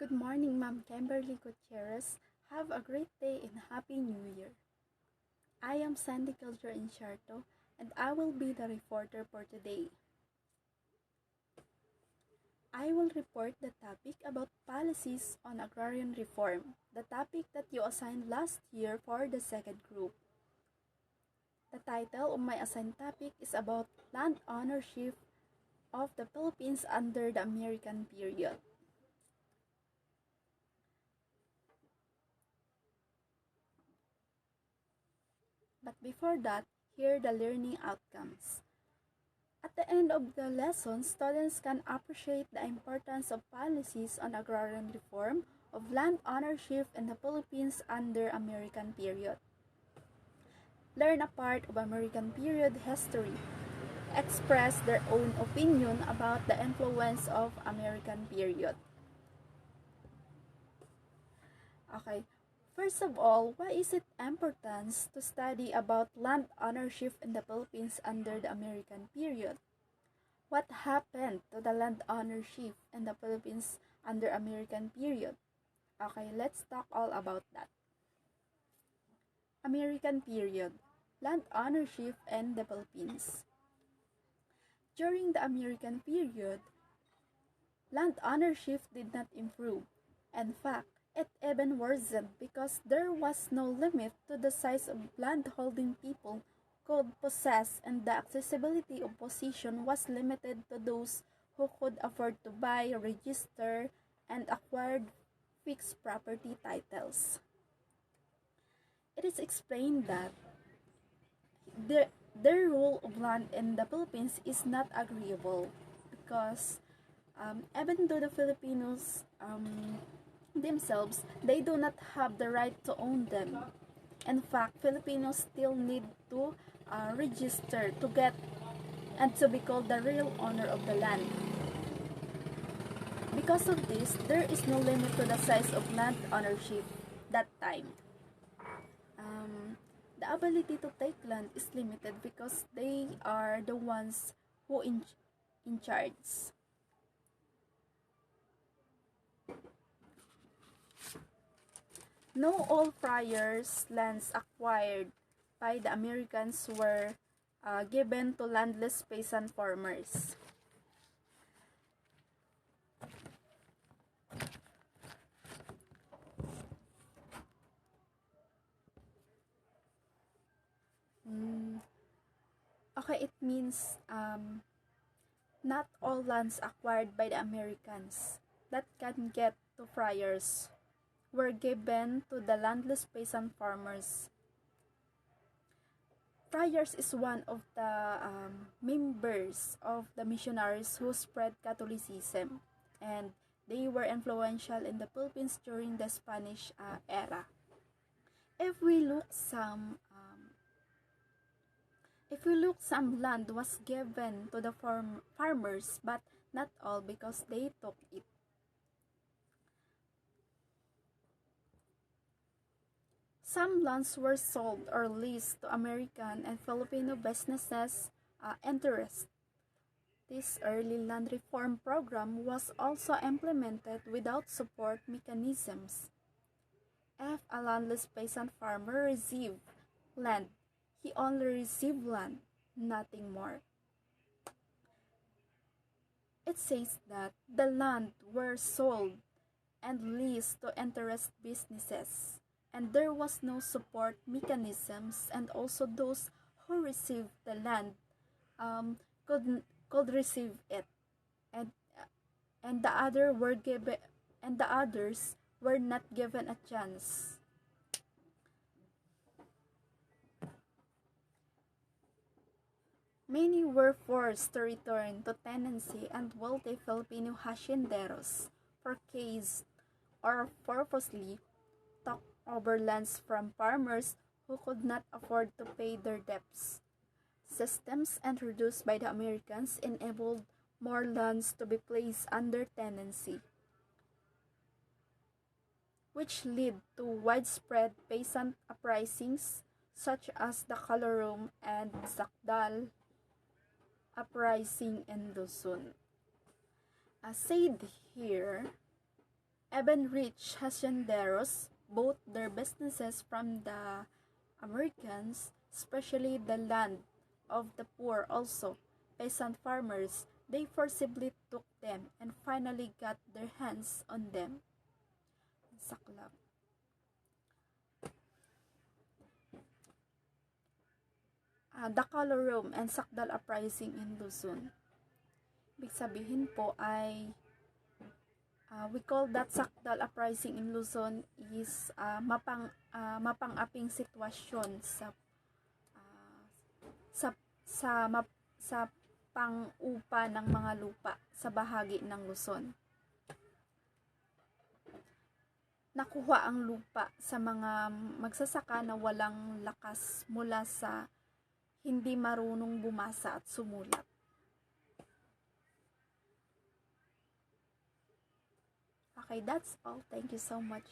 Good morning, Ma'am Kimberly Gutierrez. Have a great day and Happy New Year. I am Sandy Kilger Incharto, and I will be the reporter for today. I will report the topic about policies on agrarian reform, the topic that you assigned last year for the second group. The title of my assigned topic is about land ownership of the Philippines under the American period. But before that, here are the learning outcomes. At the end of the lesson, students can appreciate the importance of policies on agrarian reform of land ownership in the Philippines under American period. Learn a part of American period history. Express their own opinion about the influence of American period. Okay, first of all, why is it important to study about land ownership in the Philippines under the American period? What happened to the land ownership in the Philippines under American period? Okay, let's talk all about that. American period, land ownership in the Philippines. During the American period, land ownership did not improve. In fact, it even worsened because there was no limit to the size of landholding people could possess, and the accessibility of possession was limited to those who could afford to buy, register, and acquire fixed property titles. It is explained that the rule of land in the Philippines is not agreeable because even though the Filipinos themselves, they do not have the right to own them. In fact, Filipinos still need to register to get and to be called the real owner of the land. Because of this, there is no limit to the size of land ownership that time. The ability to take land is limited because they are the ones who in charge. No all friars' lands acquired by the Americans were given to landless peasant farmers. Okay, it means not all lands acquired by the Americans that can get to friars were given to the landless peasant farmers. Friars is one of the members of the missionaries who spread Catholicism, and they were influential in the Philippines during the Spanish era. If we look some land was given to the farmers, but not all because they took it. Some lands were sold or leased to American and Filipino businesses interests. This early land reform program was also implemented without support mechanisms. If a landless peasant farmer received land, he only received land, nothing more. It says that the land were sold and leased to interest businesses, and there was no support mechanisms, and also those who received the land could receive it, and the others were not given a chance. Many were forced to return to tenancy, and wealthy Filipino hacienderos forced or purposely took over lands from farmers who could not afford to pay their debts. Systems introduced by the Americans enabled more lands to be placed under tenancy, which led to widespread peasant uprisings such as the Calorum and Sakdal uprising in Luzon. As said here, Even rich hacienderos bought their businesses from the Americans, especially the land of the poor also. Peasant farmers, they forcibly took them and finally got their hands on them. Saklap. The Color Room and Sakdal Uprising in Luzon. Ibig sabihin po ay we call that Sakdal Uprising in Luzon is mapang-aping sitwasyon sa sa pang-upa ng mga lupa sa bahagi ng Luzon. Nakuha ang lupa sa mga magsasaka na walang lakas mula sa hindi marunong bumasa at sumulat. Okay, that's all. Thank you so much.